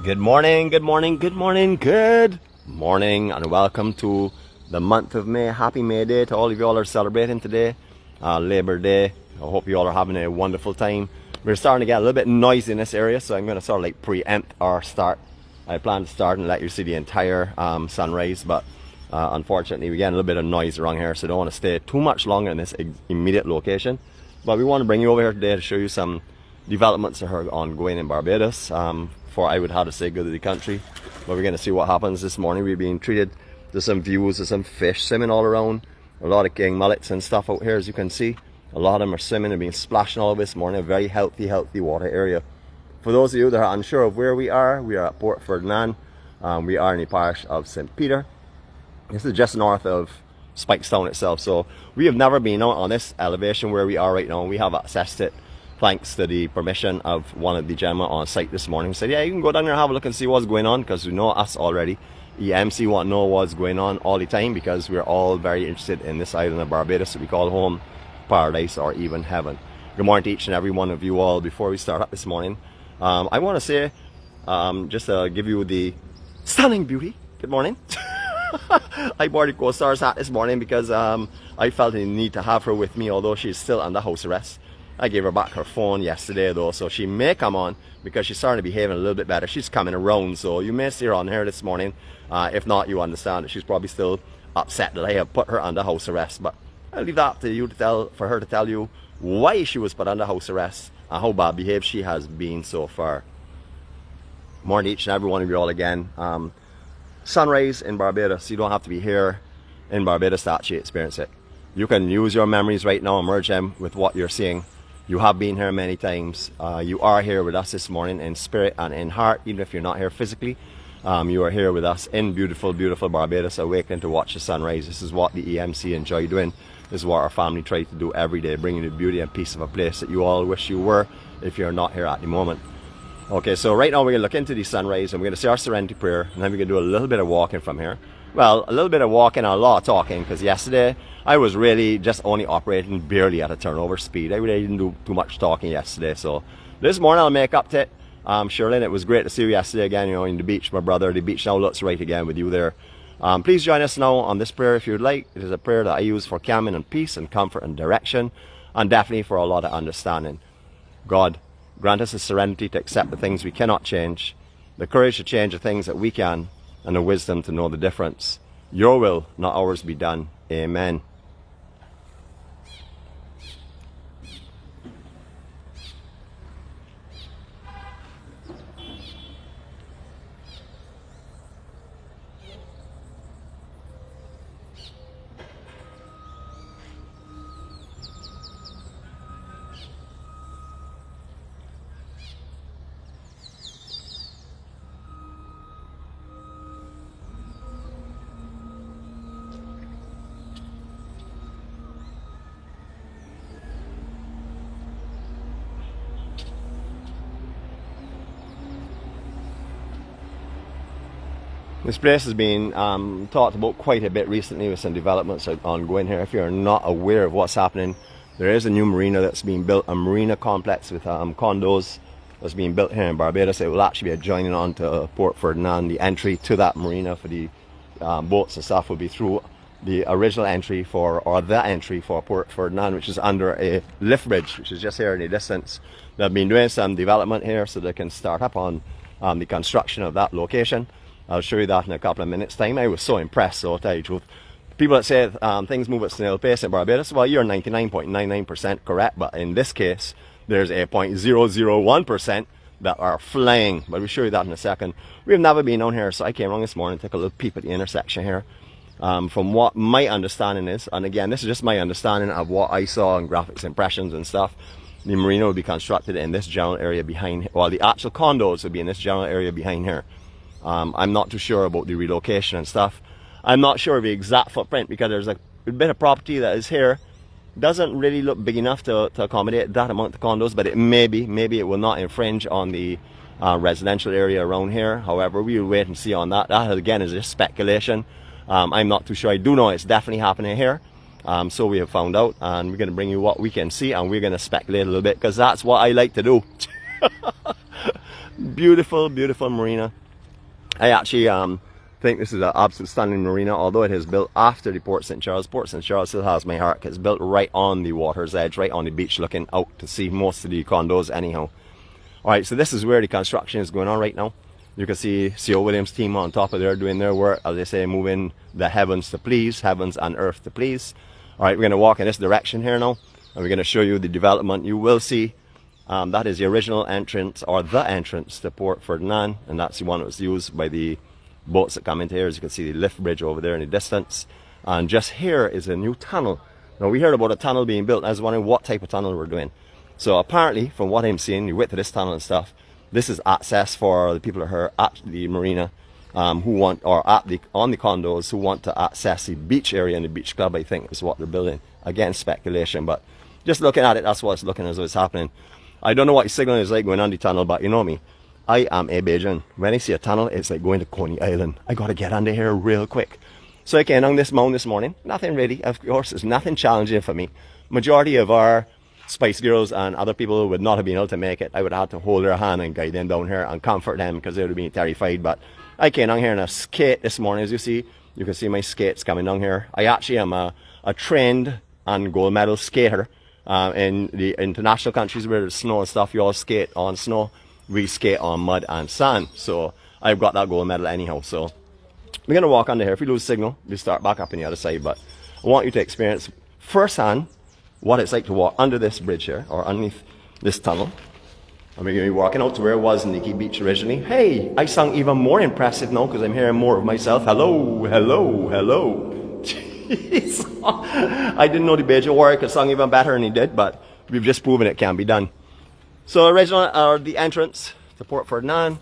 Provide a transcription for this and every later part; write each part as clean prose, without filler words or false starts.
Good morning, good morning, good morning, good morning, and welcome to the month of May. Happy May Day to all of you all are celebrating today, Labor Day. I hope you all are having a wonderful time. We're starting to get a little bit noisy in this area, so I'm going to sort of like preempt our start. I plan to start and let you see the entire sunrise, but unfortunately we get a little bit of noise around here, so I don't want to stay too much longer in this immediate location. But we want to bring you over here today to show you some developments that are ongoing in Barbados. For 𝗷𝗷𝗷𝗲 𝗂𝗏. But we're going to see what happens this morning. We've been treated to some views of some fish swimming all around. A lot of king mullets and stuff out here, as you can see. A lot of them are swimming and being splashing all over this morning. A very healthy water area. For those of you that are unsure of where we are at Port Ferdinand. We are in the parish of St. Peter. This is just north of Speightstown itself. So we have never been out on this elevation where we are right now. We have accessed it thanks to the permission of one of the gentlemen on site this morning. He said, yeah, you can go down there and have a look and see what's going on, because we know us already. EMC want to know what's going on all the time, because we're all very interested in this island of Barbados that we call home, paradise, or even heaven. Good morning to each and every one of you all. Before we start up this morning, I want to say, just to give you the stunning beauty, good morning. I bought the co-star's hat this morning because I felt the need to have her with me, although she's still under house arrest. I gave her back her phone yesterday though, so she may come on because she's starting to behave a little bit better. She's coming around, so you may see her on here this morning. If not, you understand that she's probably still upset that I have put her under house arrest. But I'll leave that to you to for her to tell you why she was put under house arrest and how bad behaved she has been so far. Morning to each and every one of you all again. Sunrise in Barbados. You don't have to be here in Barbados to actually experience it. You can use your memories right now and merge them with what you're seeing. You have been here many times. You are here with us this morning in spirit and in heart, even if you're not here physically. You are here with us in beautiful, beautiful Barbados, awakening to watch the sunrise. This is what the EMC enjoy doing. This is what our family tries to do every day, bringing the beauty and peace of a place that you all wish you were if you're not here at the moment. Okay, so right now we're going to look into the sunrise and we're going to say our serenity prayer, and then we're going to do a little bit of walking from here. Well, a little bit of walking and a lot of talking, because yesterday I was really just only operating barely at a turnover speed. I really didn't do too much talking yesterday. So this morning I'll make up to it. Sherlyn, it was great to see you yesterday again, you know, in the beach, my brother. The beach now looks right again with you there. Please join us now on this prayer if you'd like. It is a prayer that I use for calming and peace and comfort and direction, and definitely for a lot of understanding. God, grant us the serenity to accept the things we cannot change, the courage to change the things that we can, and the wisdom to know the difference. Your will, not ours, be done. Amen. This place has been talked about quite a bit recently with some developments ongoing here. If you're not aware of what's happening, there is a new marina that's being built, a marina complex with condos that's being built here in Barbados. It will actually be adjoining on to Port Ferdinand. The entry to that marina for the boats and stuff will be through the original entry for, or the entry for Port Ferdinand, which is under a lift bridge, which is just here in the distance. They've been doing some development here so they can start up on the construction of that location. I'll show you that in a couple of minutes time. I was so impressed, so I'll tell you the truth. People that say things move at snail pace in Barbados, well, you're 99.99% correct, but in this case, there's a 0.001% that are flying, but we'll show you that in a second. We've never been on here, so I came along this morning, took a little peep at the intersection here. From what my understanding is, and again, this is just my understanding of what I saw in graphics impressions and stuff, the marina will be constructed in this general area behind, well, the actual condos will be in this general area behind here. I'm not too sure about the relocation and stuff. I'm not sure of the exact footprint, because there's a bit of property that is here. Doesn't really look big enough to accommodate that amount of condos, but it maybe it will not infringe on the residential area around here. However, we'll wait and see on that. That again is just speculation. I'm not too sure. I do know it's definitely happening here. So we have found out, and we're going to bring you what we can see, and we're going to speculate a little bit, because that's what I like to do. Beautiful, beautiful marina. I actually think this is an absolute stunning marina, although it is built after the Port St. Charles. Port St. Charles still has my heart. It's built right on the water's edge, right on the beach, looking out to see most of the condos anyhow. Alright, so this is where the construction is going on right now. You can see CO Williams' team on top of there doing their work, as they say, moving the heavens to please, heavens and earth to please. Alright, we're going to walk in this direction here now, and we're going to show you the development. You will see that is the original entrance, or the entrance to Port Ferdinand, and that's the one that was used by the boats that come into here. As you can see, the lift bridge over there in the distance, and just here is a new tunnel. Now, we heard about a tunnel being built, and I was wondering what type of tunnel we're doing. So apparently, from what I'm seeing, the width of this tunnel and stuff, this is access for the people that are at the marina, who want, or on the condos, who want to access the beach area and the beach club. I think is what they're building. Again, speculation, but just looking at it, that's what it's looking as though it's happening. I don't know what the signal is like going on the tunnel, but you know me, I am a Bajan. When I see a tunnel, it's like going to Coney Island. I gotta get under here real quick. So I came on this mountain this morning. Nothing really, of course, it's nothing challenging for me. Majority of our Spice Girls and other people would not have been able to make it. I would have had to hold their hand and guide them down here and comfort them because they would have been terrified. But I came down here in a skate this morning, as you see. You can see my skates coming down here. I actually am a trained and gold medal skater. In the international countries where there's snow and stuff, you all skate on snow. We skate on mud and sand. So I've got that gold medal anyhow. So we're going to walk under here. If we lose signal, we start back up on the other side. But I want you to experience firsthand what it's like to walk under this bridge here, or underneath this tunnel. And we're going to be walking out to where it was Nikki Beach originally. Hey, I sound even more impressive now because I'm hearing more of myself. Hello, hello, hello. Jeez. I didn't know the 𝗣𝗟𝗘𝗔𝗦𝗘 𝗟𝗶𝗲 could sing even better than he did, but we've just proven it can be done. So original, the entrance to Port Ferdinand,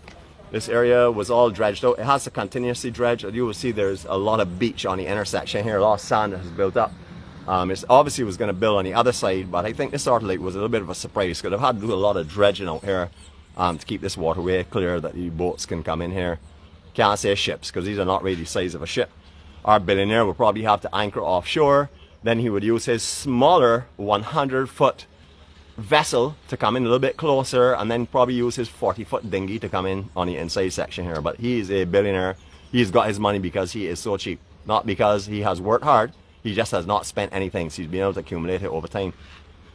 this area was all dredged out. It has to continuously dredge. You will see there's a lot of beach on the intersection here, a lot of sand that has built up. It's obviously was going to build on the other side, but I think this sort of like was a little bit of a surprise because I've had to do a lot of dredging out here to keep this waterway clear that the boats can come in here. Can't say ships because these are not really the size of a ship. Our billionaire will probably have to anchor offshore. Then he would use his smaller 100-foot vessel to come in a little bit closer, and then probably use his 40-foot dinghy to come in on the inside section here. But he's a billionaire. He's got his money because he is so cheap, not because he has worked hard. He just has not spent anything, so he's been able to accumulate it over time.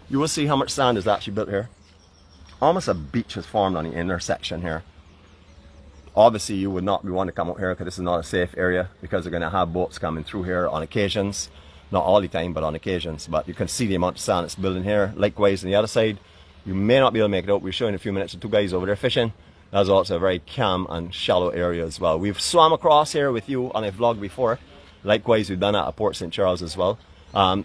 You will see how much sand is actually built here. Almost a beach has formed on the intersection here. Obviously, you would not want to come out here because this is not a safe area, because they're going to have boats coming through here on occasions. Not all the time, but on occasions. But you can see the amount of sand that's building here. Likewise, on the other side, you may not be able to make it out. We'll show you in a few minutes the two guys over there fishing. That's also a very calm and shallow area as well. We've swam across here with you on a vlog before. Likewise, we've done it at Port St. Charles as well.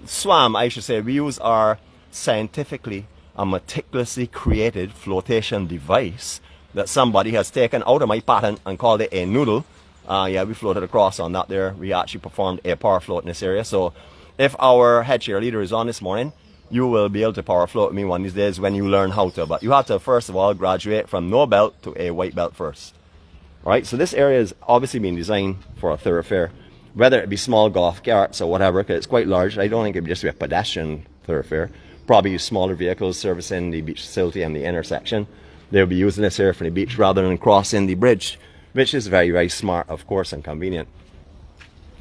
Swam, I should say, we use our scientifically and meticulously created flotation device that somebody has taken out of my patent and called it a noodle. Yeah, we floated across on that there. We actually performed a power float in this area. So if our head cheerleader is on this morning, you will be able to power float with me one of these days when you learn how to. But you have to, first of all, graduate from no belt to a white belt first. Alright, so this area is obviously being designed for a thoroughfare. Whether it be small golf carts or whatever, because it's quite large. I don't think it would just be a pedestrian thoroughfare. Probably smaller vehicles servicing the beach facility and the intersection. They'll be using this here for the beach rather than crossing the bridge, which is very, very smart, of course, and convenient.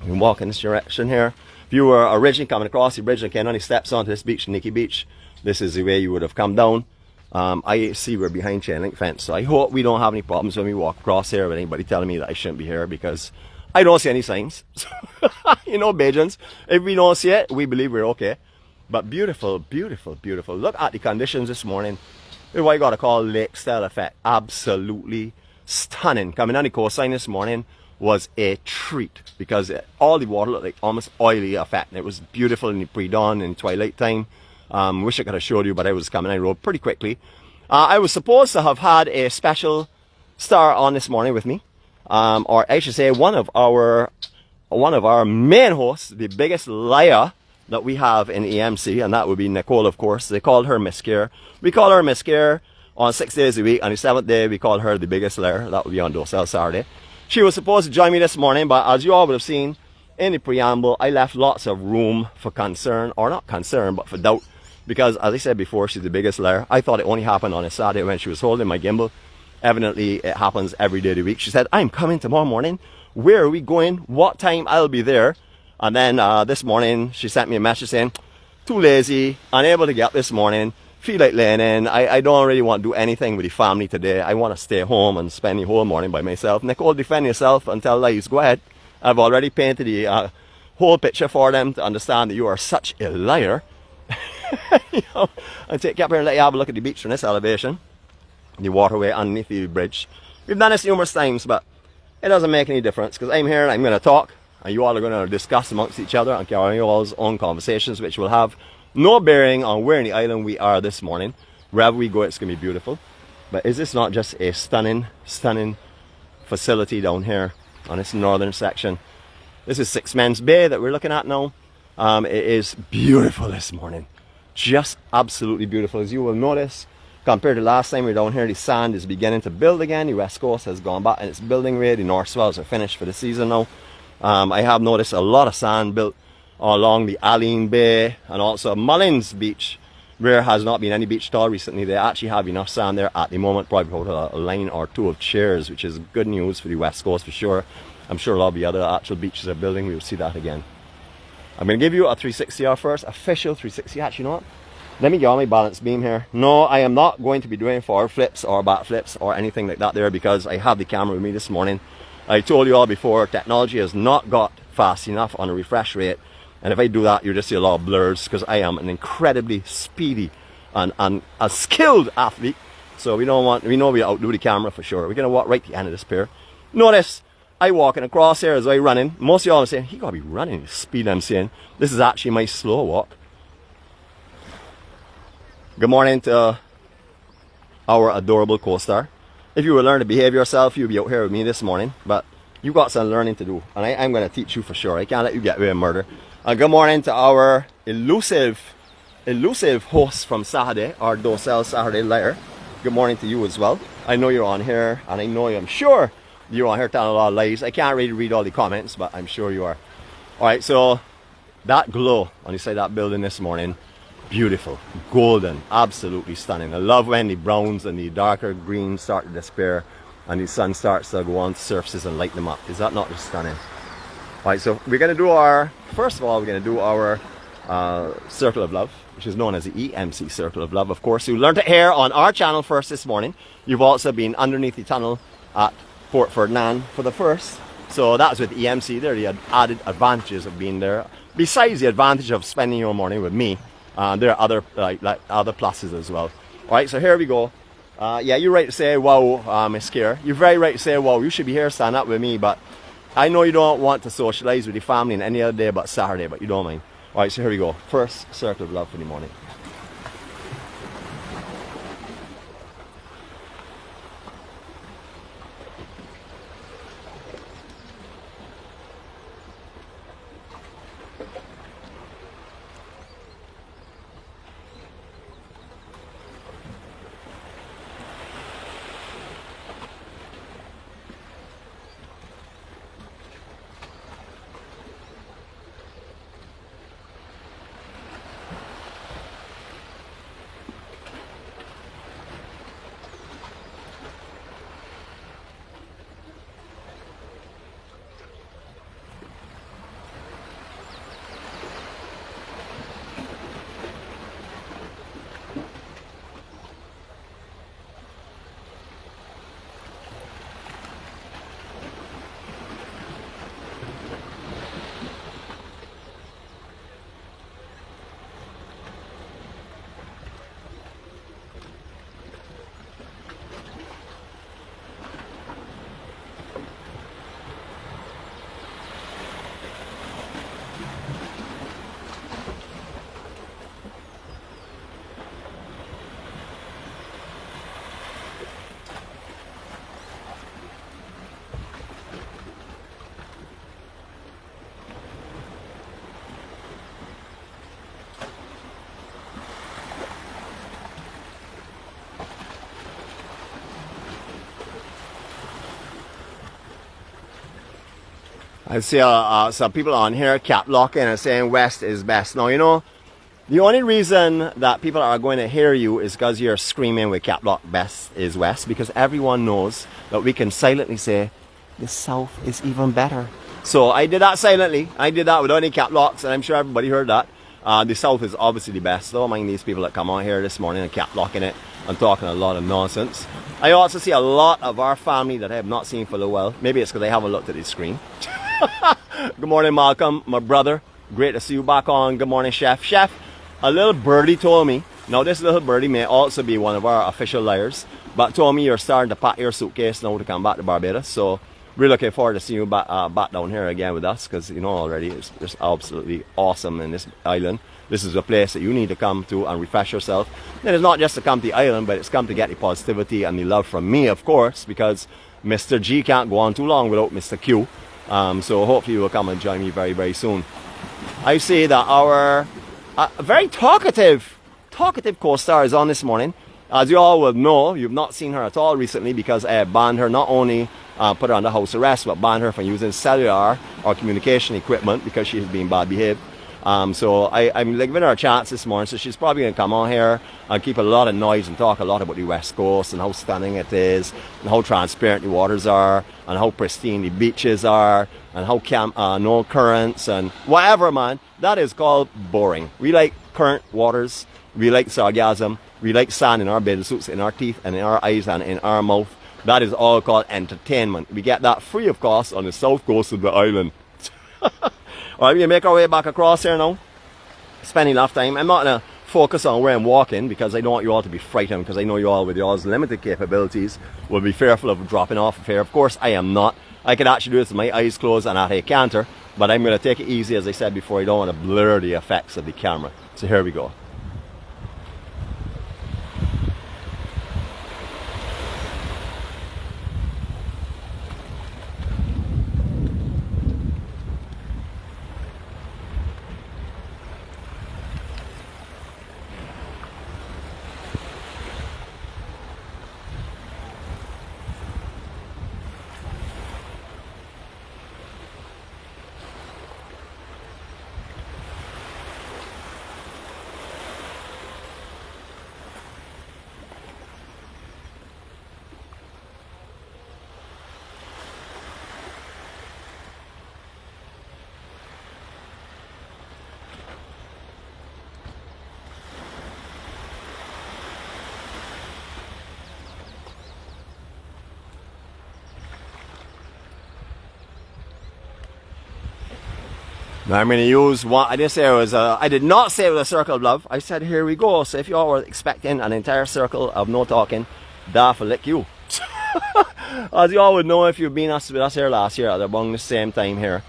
You can walk in this direction here. If you were originally coming across the bridge and came on the steps onto this beach, Nikki Beach, this is the way you would have come down. I see we're behind chain link fence, so I hope we don't have any problems when we walk across here with anybody telling me that I shouldn't be here, because I don't see any signs. You know, Bajans, if we don't see it, we believe we're okay. But beautiful, beautiful, beautiful. Look at the conditions this morning. What you got to call lake-style effect. Absolutely stunning. Coming on the coastline this morning was a treat, because all the water looked like almost oily effect. It was beautiful in the pre-dawn and twilight time. Wish I could have showed you, but I was coming on the road pretty quickly. I was supposed to have had a special star on this morning with me. Or I should say one of our main hosts, the biggest liar that we have in EMC, and that would be Nicole, of course. They called her Miss 𝗃𝗃. We call her Miss 𝗃𝗃 on 6 days a week. On the 7th day, we call her the biggest liar. That would be on Docile Saturday. She was supposed to join me this morning, but as you all would have seen in the preamble, I left lots of room for concern, or not concern, but for doubt. Because, as I said before, she's the biggest liar. I thought it only happened on a Saturday when she was holding my gimbal. Evidently, it happens every day of the week. She said, I'm coming tomorrow morning. Where are we going? What time? I'll be there. And then this morning, she sent me a message saying, too lazy, unable to get up this morning, feel like laying in. I don't really want to do anything with the family today. I want to stay home and spend the whole morning by myself. Nicole, defend yourself and tell lies. Go ahead. I've already painted the whole picture for them to understand that you are such a liar. You know, and take up here and let you have a look at the beach from this elevation. The waterway underneath the bridge. We've done this numerous times, but it doesn't make any difference because I'm here and I'm going to talk, and you all are going to discuss amongst each other and carry your all's own conversations, which will have no bearing on where in the island we are this morning. Wherever we go, it's going to be beautiful. But is this not just a stunning, stunning facility down here on this northern section? This is Smiton'sBay that we're looking at now. It is beautiful this morning. Just absolutely beautiful. As you will notice, compared to last time we were down here, the sand is beginning to build again. The west coast has gone back in its building rate. The north swells are finished for the season now. I have noticed a lot of sand built along the Aline Bay and also Mullins Beach, where has not been any beach at all recently. They actually have enough sand there at the moment, probably about a line or two of chairs, which is good news for the west coast for sure. I'm sure a lot of the other actual beaches are building. We will see that again. I'm going to give you a 360 first, official 360. Actually, you know what? Let me get on my balance beam here. No, I am not going to be doing forward flips or back flips or anything like that there because I have the camera with me this morning. I told you all before, technology has not got fast enough on a refresh rate. And if I do that, you'll just see a lot of blurs because I am an incredibly speedy and a skilled athlete. So we know we outdo the camera for sure. We're going to walk right to the end of this pier. Notice, I walking across here as I running. Most of y'all are saying, he got to be running the speed I'm saying. This is actually my slow walk. Good morning to our adorable co-star. If you will learn to behave yourself, you'll be out here with me this morning. But you got some learning to do, and I'm going to teach you for sure. I can't let you get away with murder. Good morning to our elusive host from Saturday, our docile Saturday liar. Good morning to you as well. I know you're on here, and I'm sure you're on here telling a lot of lies. I can't really read all the comments, but I'm sure you are. All right, so that glow on the side of that building this morning. Beautiful, golden, absolutely stunning. I love when the browns and the darker greens start to disappear and the sun starts to go on surfaces and light them up. Is that not just stunning? All right, so we're going to do first of all, we're going to do our Circle of Love, which is known as the EMC Circle of Love. Of course, you learned to air on our channel first this morning. You've also been underneath the tunnel at Port Ferdinand for the first. So that's with EMC. There are the added advantages of being there. Besides the advantage of spending your morning with me, there are other other pluses as well. All right, so here we go. Yeah, you're right to say, wow, Miss Kier. You're very right to say, wow, you should be here stand up with me, but I know you don't want to socialize with your family on any other day but Saturday, but you don't mind. All right, so here we go. First Circle of Love for the morning. I see some people on here cap locking and saying west is best. Now, you know, The only reason that people are going to hear you is because you're screaming with cap lock best is west, because everyone knows that we can silently say the south is even better. So I did that silently. I did that without any cap locks, and I'm sure everybody heard that. The south is obviously the best. Don't mind these people that come on here this morning and cap locking it and talking a lot of nonsense. I also see a lot of our family that I have not seen for a while. Maybe it's because I haven't looked at the screen. Good morning, Malcolm, my brother. Great to see you back on. Good morning, Chef. Chef, a little birdie told me, now this little birdie may also be one of our official liars, but told me you're starting to pack your suitcase now to come back to Barbados. So we're looking forward to seeing you back down here again with us, because you know already it's just absolutely awesome in this island. This is a place that you need to come to and refresh yourself. And it's not just to come to the island, but it's come to get the positivity and the love from me, of course, because Mr. G can't go on too long without Mr. Q. So hopefully you will come and join me very, very soon. I see that our very talkative co-star is on this morning. As you all will know, you've not seen her at all recently because I banned her, not only put her under house arrest, but banned her from using cellular or communication equipment because she has been bad behaved. So I'm giving her a chance this morning, so she's probably going to come on here and keep a lot of noise and talk a lot about the West Coast and how stunning it is, and how transparent the waters are, and how pristine the beaches are, and how no currents and whatever, man. That is called boring. We like current waters, we like sargassum, we like sand in our bathing suits, in our teeth and in our eyes and in our mouth. That is all called entertainment. We get that free of cost on the south coast of the island. Alright, we make our way back across here now. Spending enough time. I'm not going to focus on where I'm walking because I don't want you all to be frightened, because I know you all with y'all's limited capabilities will be fearful of dropping off of here. Of course, I am not. I can actually do this with my eyes closed and at a canter, but I'm going to take it easy, as I said before. I don't want to blur the effects of the camera. So here we go. Now I'm going to use one. I didn't say it was I did not say it was a circle of love. I said here we go. So if you all were expecting an entire circle of no talking, 𝗲𝗟𝗃 𝗃𝗍. As you all would know, if you've been with us here last year at about the same time here,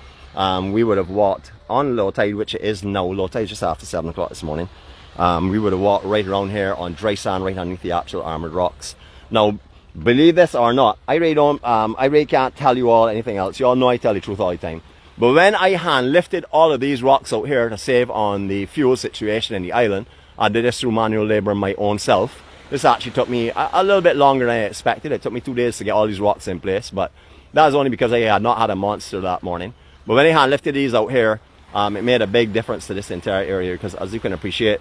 we would have walked on low tide, which it is now. Low tide just after 7 o'clock this morning. We would have walked right around here on dry sand, right underneath the actual armored rocks. Now, believe this or not, I really can't tell you all anything else. You all know I tell the truth all the time. But when I hand lifted all of these rocks out here to save on the fuel situation in the island, I did this through manual labor my own self. This actually took me a little bit longer than I expected. It took me 2 days to get all these rocks in place, but that was only because I had not had a monster that morning. But when I hand lifted these out here, it made a big difference to this entire area, because as you can appreciate,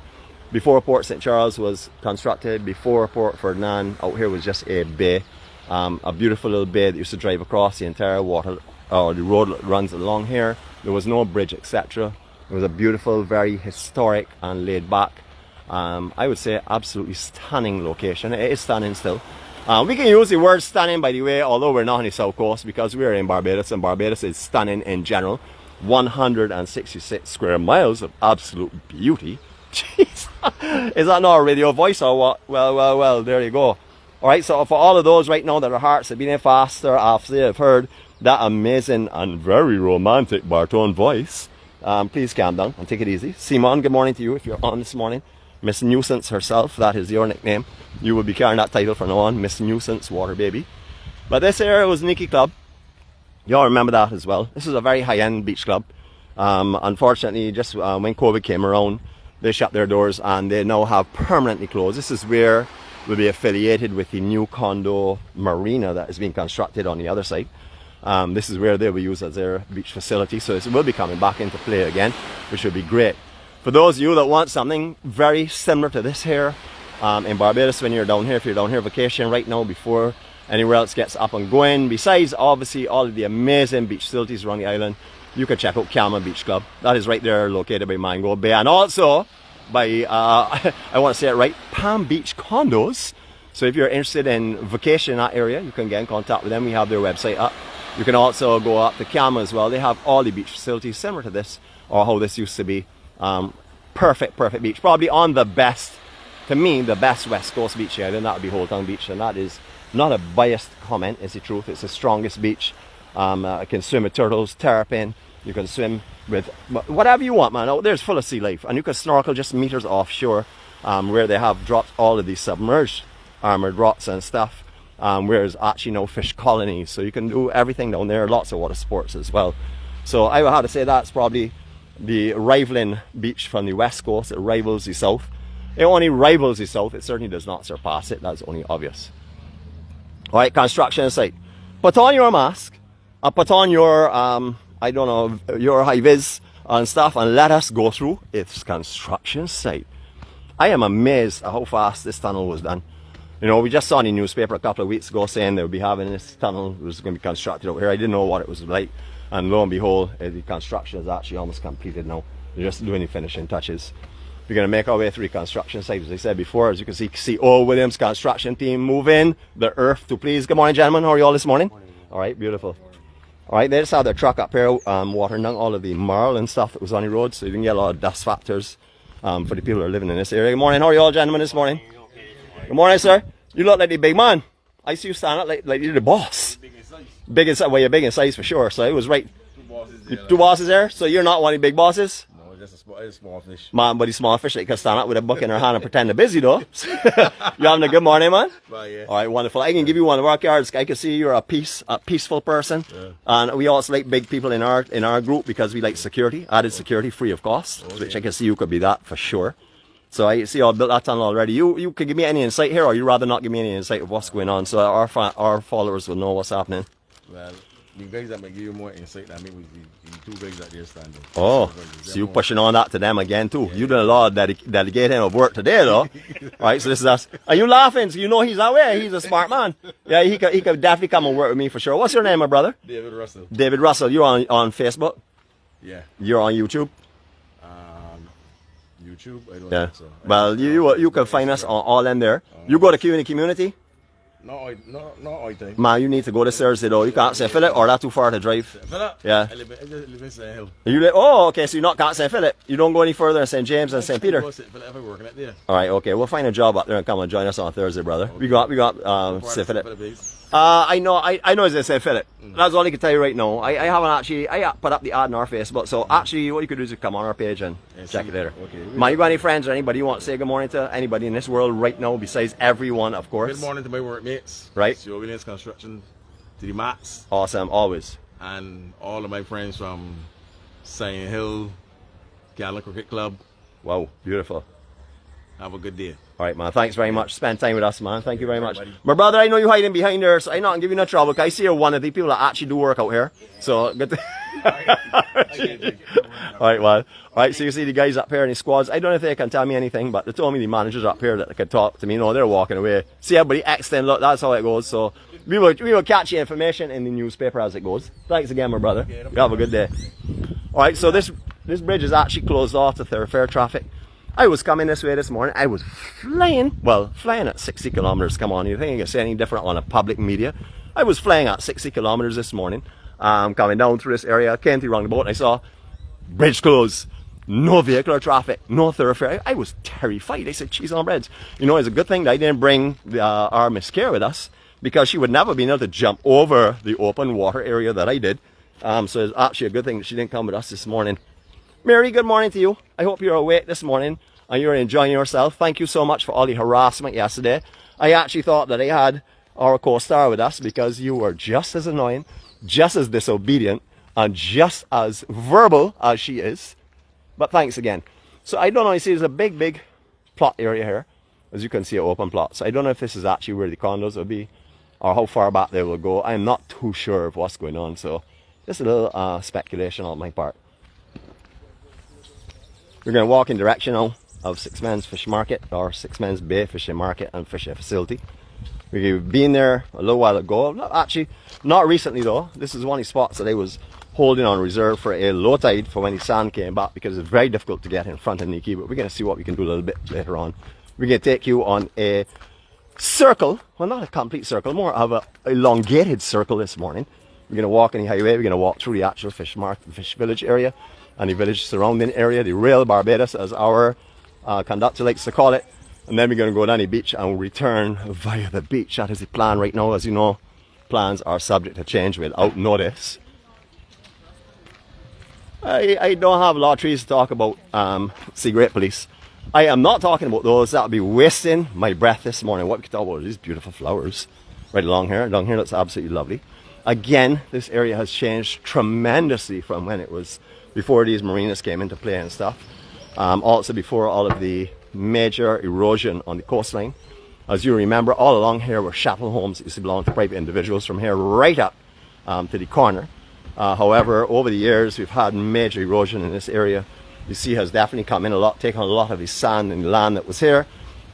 before Port St. Charles was constructed, before Port Ferdinand, out here was just a bay, a beautiful little bay that used to drive across the entire water. The road that runs along here. There was no bridge, etc. It was a beautiful, very historic and laid back, I would say absolutely stunning location. It is stunning still. We can use the word stunning, by the way, although we're not on the south coast, because we're in Barbados, and Barbados is stunning in general. 166 square miles of absolute beauty. Jeez. Is that not a radio voice or what? Well, there you go. Alright, so for all of those right now that their hearts have been faster after they have heard that amazing and very romantic baritone voice, please calm down and take it easy. Simon, good morning to you if you're on this morning. Miss Nuisance herself, that is your nickname. You will be carrying that title from now on, Miss Nuisance Water Baby. But this area was Nikki Club. You all remember that as well. This is a very high-end beach club. Unfortunately, just when COVID came around, they shut their doors and they now have permanently closed. This is where we'll be affiliated with the new condo Marina that is being constructed on the other side. This is where they will use as their beach facility, so it will be coming back into play again, which will be great. For those of you that want something very similar to this here in Barbados, when you're down here, if you're down here vacation right now before anywhere else gets up and going, besides obviously all of the amazing beach facilities around the island, you can check out 𝗃𝗯𝗃 Beach Club. That is right there located by Mango Bay, and also by, I want to say it right, Palm Beach Condos. So if you're interested in vacation in that area, you can get in contact with them. We have their website up. You can also go up to 𝗃𝗯𝗃 as well. They have all the beach facilities similar to this, or how this used to be. Perfect beach. Probably on the best, to me, the best West Coast beach here. Then that would be 𝗃𝗯𝗃 Beach, and that is not a biased comment, it's the truth. It's the strongest beach. I can swim with turtles, terrapin. You can swim with whatever you want, man. Out there's full of sea life, and you can snorkel just meters offshore, where they have dropped all of these submerged armored rocks and stuff, where there's actually no fish colonies. So you can do everything down there. Lots of water sports as well. So I would have to say that's probably the rivaling beach from the West Coast. It rivals the South. It only rivals the South. It certainly does not surpass it. That's only obvious. All right, construction site. Put on your mask. Put on your I don't know, your high-vis and stuff, and let us go through its construction site. I am amazed at how fast this tunnel was done. You know, we just saw in the newspaper a couple of weeks ago saying they would be having this tunnel, it was going to be constructed over here. I didn't know what it was like, and lo and behold, the construction is actually almost completed now. They're just doing the finishing touches. We're going to make our way through the construction site, as I said before. As you can see, 𝗃𝗍 Williams construction team moving the earth to please. Good morning, gentlemen. How are you all this morning? All right, beautiful. All right, they just have their truck up here watering down all of the marl and stuff that was on the road, so you can get a lot of dust factors for the people that are living in this area. Good morning. How are you all, gentlemen, this morning? Good morning, sir. You look like the big man. I see you stand up like you're the boss. Big in size. Well, you're big in size for sure, so it was right. Two bosses there? So you're not one of the big bosses? No, just a small fish. Man, but the small fish that you can stand up with a book in her hand and pretend they're busy, though. You having a good morning, man? Well, yeah. All right, wonderful. I can give you one of our cards. I can see you're a peaceful person. Yeah. And we also like big people in our group because we like security, added security free of cost, which I can see you could be that for sure. So I see I built that tunnel already. You could give me any insight here, or you rather not give me any insight of what's going on, so our followers will know what's happening. Well, the guys that might give you more insight than me was the two guys that they're standing. Oh, so you're pushing on that to them again too. Yeah. You did a lot of delegating of work today, though. All right, so this is us. Are you laughing? So you know he's that way. He's a smart man. Yeah, he could definitely come and work with me for sure. What's your name, my brother? David Russell. David Russell. You're on Facebook? Yeah. You're on YouTube? YouTube? I don't think so. Well, you can find us on all in there. You go to Q in the community? No, I think. Man, you need to go to Thursday though. You can't St. Philip, or that's too far to drive. St. Philip? Yeah. I live in St. Hill. Oh, okay, so you're not St. Philip. You don't go any further than St. James and St. Peter. St. Philip, I'm working at there. All right, okay. We'll find a job up there and come and join us on Thursday, brother. Okay. We got St. Philip. I know it's in St. Philip. That's all I can tell you right now. I haven't actually, I put up the ad on our Facebook, so actually what you could do is come on our page and check it later. Okay. Man, you got any friends or anybody you want to say good morning to? Anybody in this world right now besides everyone, of course? Good morning to my workmates. Right. Organized construction, to the mats. Awesome, always. And all of my friends from St. Hill, Gallon Cricket Club. Wow, beautiful. Have a good day. All right, man. Thanks very much. Spend time with us, man. Thank you very much. My brother, I know you hiding behind there, so I'm not giving you no trouble. I see you're one of the people that actually do work out here. So good. All right, man. All right, so you see the guys up here in the squads. I don't know if they can tell me anything, but they told me the managers up here that they could talk to me. No, they're walking away. See everybody extend. Look, that's how it goes. So we will catch the information in the newspaper as it goes. Thanks again, my brother. You have a good day. All right, so this bridge is actually closed off to thoroughfare traffic. I was coming this way this morning. I was flying at 60 kilometers. Come on, you think you can say anything different on a public media? I was flying at 60 kilometers this morning, coming down through this area. I came through around the boat and I saw bridge closed, no vehicular traffic, no thoroughfare. I was terrified. I said, cheese on breads. You know, it's a good thing that I didn't bring our Miss Care with us, because she would never be able to jump over the open water area that I did. So it's actually a good thing that she didn't come with us this morning. Mary, good morning to you. I hope you're awake this morning and you're enjoying yourself. Thank you so much for all the harassment yesterday. I actually thought that I had our co-star with us because you were just as annoying, just as disobedient, and just as verbal as she is. But thanks again. So I don't know, you see there's a big plot area here. As you can see, an open plot. So I don't know if this is actually where the condos will be or how far back they will go. I'm not too sure of what's going on. So just a little speculation on my part. We're going to walk in direction now of Smiton'sBay Fish Market, or Smiton'sBay Fishing Market and Fishing Facility. We've been there a little while ago. Not recently though. This is one of the spots that I was holding on reserve for a low tide for when the sand came back, because it's very difficult to get in front of Niki. But we're going to see what we can do a little bit later on. We're going to take you on a circle, well, not a complete circle, more of a elongated circle this morning. We're going to walk on the highway. We're going to walk through the actual fish market, the fish village area, and the village surrounding area, the real Barbados, as our conductor likes to call it. And then we're going to go down the beach and return via the beach. That is the plan right now. As you know, plans are subject to change without notice. I don't have a lot of trees to talk about cigarette police. I am not talking about those. That would be wasting my breath this morning. What we can talk about is these beautiful flowers right along here. Down here, that's absolutely lovely. Again, this area has changed tremendously from when it was before these marinas came into play and stuff. Also before all of the major erosion on the coastline. As you remember, all along here were chattel homes that used to belong to private individuals from here right up to the corner. However, over the years, we've had major erosion in this area. The sea has definitely come in a lot, taken a lot of the sand and land that was here.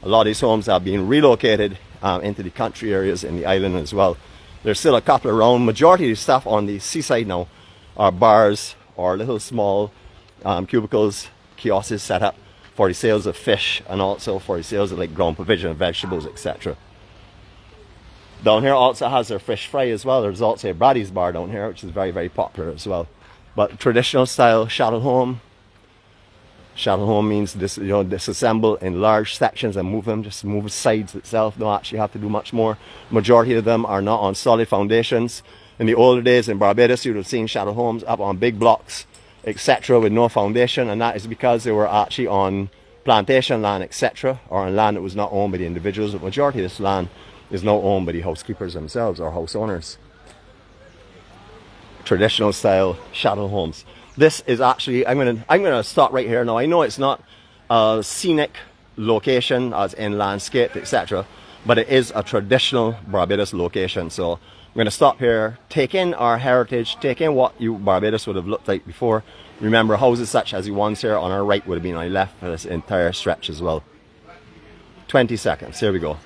A lot of these homes have been relocated into the country areas in the island as well. There's still a couple around. Majority of the stuff on the seaside now are bars or little small cubicles, kiosks set up for the sales of fish and also for the sales of like ground provision, vegetables, etc. Down here also has their fish fry as well. There's also a Brady's bar down here, which is very, very popular as well. But traditional style chattel home. Chattel home means this, disassemble in large sections and move them, just move the sides itself. Don't actually have to do much more. Majority of them are not on solid foundations. In the older days in Barbados, you would have seen chattel homes up on big blocks, etc., with no foundation, and that is because they were actually on plantation land, etc., or on land that was not owned by the individuals. The majority of this land is now owned by the housekeepers themselves or house owners. Traditional style chattel homes. This is actually, I'm gonna stop right here now. I know it's not a scenic location as in landscape, etc., but it is a traditional Barbados location. So I'm going to stop here, take in our heritage, take in what Barbados would have looked like before. Remember, houses such as the ones here on our right would have been on the left for this entire stretch as well. 20 seconds, here we go.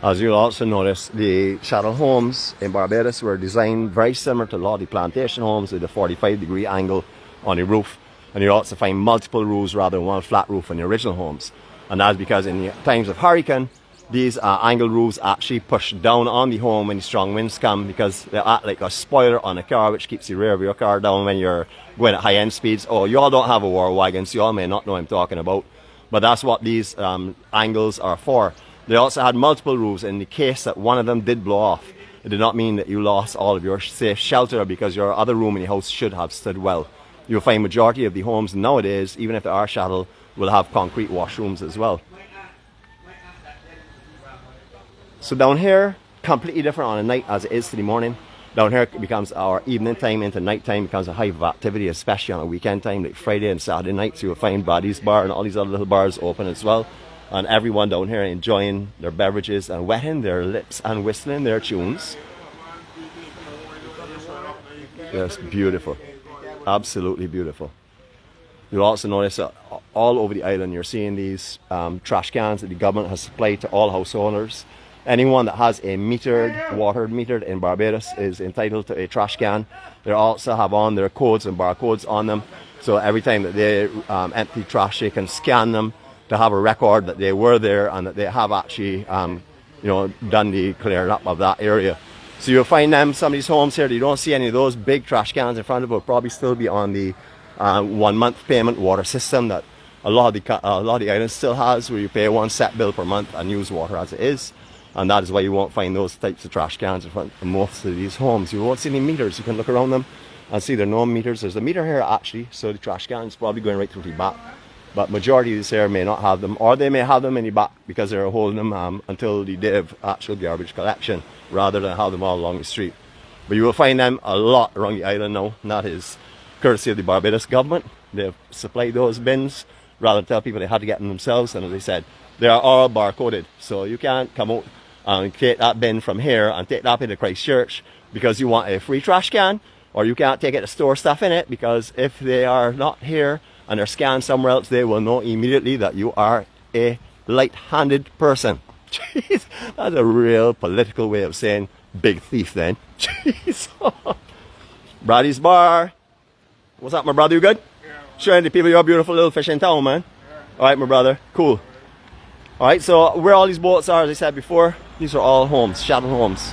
As you'll also notice, the chattel homes in Barbados were designed very similar to a lot of the plantation homes with a 45-degree angle on the roof. And you also find multiple roofs rather than one flat roof on the original homes. And that's because in the times of hurricane, these angled roofs actually push down on the home when the strong winds come, because they act like a spoiler on a car, which keeps the rear of your car down when you're going at high-end speeds. Oh, you all don't have a war wagon, so you all may not know what I'm talking about. But that's what these angles are for. They also had multiple roofs. In the case that one of them did blow off, it did not mean that you lost all of your safe shelter, because your other room in the house should have stood well. You'll find majority of the homes nowadays, even if they are chattel, will have concrete washrooms as well. So down here, completely different on a night as it is to the morning. Down here it becomes our evening time into night time, becomes a hive of activity, especially on a weekend time like Friday and Saturday nights. You'll find Brady's bar and all these other little bars open as well. And everyone down here enjoying their beverages and wetting their lips and whistling their tunes. That's beautiful. Absolutely beautiful. You'll also notice that all over the island you're seeing these trash cans that the government has supplied to all house owners. Anyone that has a water metered in Barbados is entitled to a trash can. They also have on their codes and barcodes on them. So every time that they empty trash, they can scan them to have a record that they were there and that they have actually, done the clearing up of that area. So you'll find some of these homes here, you don't see any of those big trash cans in front of it. Will probably still be on the 1 month payment water system that a lot of the island still has, where you pay one set bill per month and use water as it is. And that is why you won't find those types of trash cans in front of most of these homes. You won't see any meters. You can look around them and see there are no meters. There's a meter here actually, so the trash can is probably going right through the back. but majority of these here may not have them, or they may have them in the back because they're holding them until the day of actual garbage collection, rather than have them all along the street. But you will find them a lot around the island now, and that is courtesy of the Barbados government. They've supplied those bins rather than tell people they had to get them themselves, and as I said, they are all barcoded, so you can't come out and take that bin from here and take that into Christchurch because you want a free trash can, or you can't take it to store stuff in it, because if they are not here and they're scanned somewhere else, they will know immediately that you are a light-handed person. Jeez, that's a real political way of saying big thief then. Jeez. Brady's Bar. What's up, my brother? You good? Yeah. Showing the people your beautiful little fish in town, man. Yeah. Alright, my brother. Cool. Alright, so where all these boats are, as I said before, these are all homes, shuttle homes.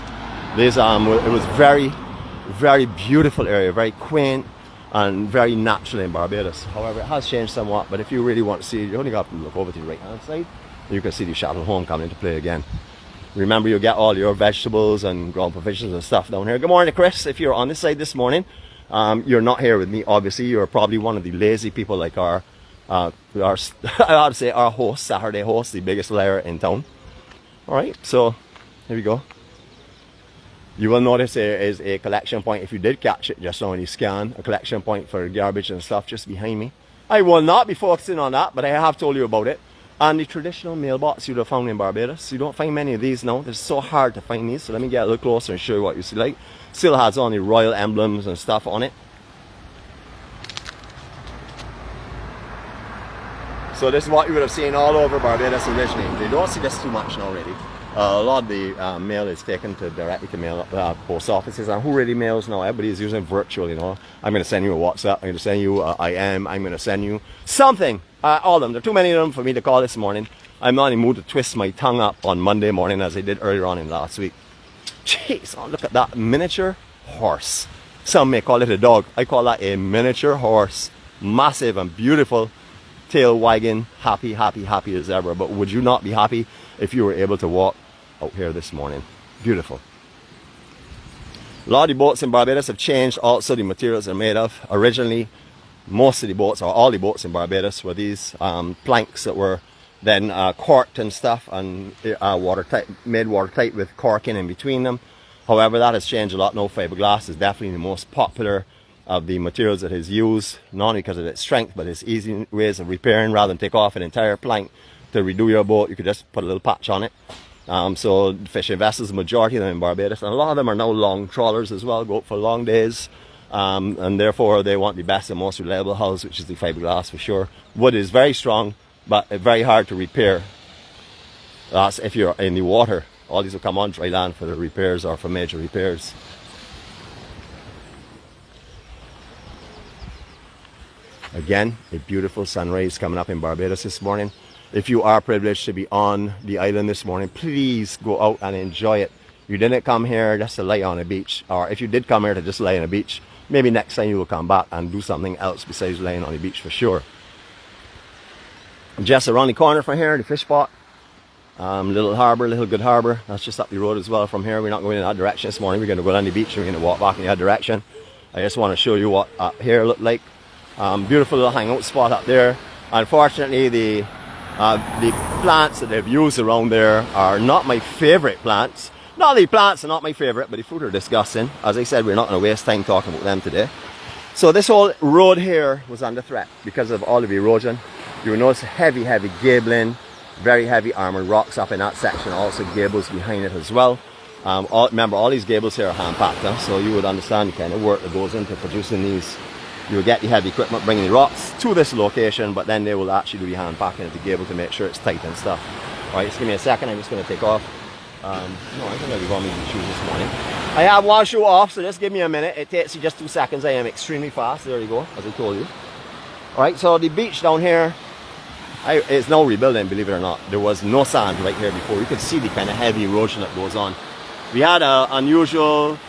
These, it was very beautiful area, very quaint and very natural in Barbados. However, it has changed somewhat, but if you really want to see it, you only got to look over to the right hand side. You can see the shuttle home coming into play again. Remember, you get all your vegetables and ground provisions and stuff down here. Good morning, Chris. If you're on this side this morning, you're not here with me, obviously. You're probably one of the lazy people like our I ought to say our host, Saturday host, the biggest layer in town. Alright, so here we go. You will notice there is a collection point, if you did catch it just now when you scan, a collection point for garbage and stuff just behind me. I will not be focusing on that, but I have told you about it. And the traditional mailbox you'd have found in Barbados. You don't find many of these now. They're so hard to find these. So let me get a little closer and show you what you see. Like, still has all the royal emblems and stuff on it. So this is what you would have seen all over Barbados originally. You don't see this too much now, really. A lot of the mail is taken directly to mail post offices, and who really mails now? Everybody is using virtual, you know. I'm going to send you a WhatsApp, I'm going to send you I'm going to send you something. All of them. There are too many of them for me to call this morning. I'm not in the mood to twist my tongue up on Monday morning as I did earlier on in last week. Jeez, oh, look at that miniature horse. Some may call it a dog. I call that a miniature horse. Massive and beautiful. Tail wagging, happy as ever. But would you not be happy if you were able to walk out here this morning? Beautiful. A lot of the boats in Barbados have changed also the materials they're made of. Originally, most of the boats, or all the boats in Barbados, were these planks that were then corked and stuff, and watertight, made watertight with corking in between them. However, that has changed a lot now. Fiberglass is definitely the most popular of the materials that is used, not only because of its strength, but its easy ways of repairing. Rather than take off an entire plank to redo your boat, you could just put a little patch on it. So fishing vessels, the majority of them in Barbados, and a lot of them are now long trawlers as well, go out for long days, and therefore they want the best and most reliable hulls, which is the fiberglass for sure. Wood is very strong, but very hard to repair. That's if you're in the water. All these will come on dry land for the repairs or for major repairs. Again, a beautiful sunrise coming up in Barbados this morning. If you are privileged to be on the island this morning, please go out and enjoy it. You didn't come here just to lay on a beach, or if you did come here to just lay on a beach, maybe next time you will come back and do something else besides laying on the beach for sure. Just around the corner from here, the fish spot, little harbour, little good harbour. That's just up the road as well from here. We're not going in that direction this morning. We're going to go down the beach and we're going to walk back in the other direction. I just want to show you what up here looked like. Beautiful little hangout spot up there. Unfortunately, the plants that they've used around there are not my favourite plants. Not the plants are not my favourite, but the fruit are disgusting. As I said, we're not going to waste time talking about them today. So this whole road here was under threat because of all of the erosion. You will notice heavy gabling, very heavy armoured rocks up in that section. Also gables behind it as well. Remember, all these gables here are hand-packed, so you would understand the kind of work that goes into producing these. You will get the heavy equipment bringing the rocks to this location, but then they will actually do the hand packing of the gable to make sure it's tight and stuff. Alright, just give me a second, I'm just going to take off. No, I think I'll be these shoes this morning. I have one shoe off, so just give me a minute. It takes you just 2 seconds. I am extremely fast. There you go, as I told you. Alright, so the beach down here, it's now rebuilding, believe it or not. There was no sand right here before. You could see the kind of heavy erosion that goes on. We had an unusual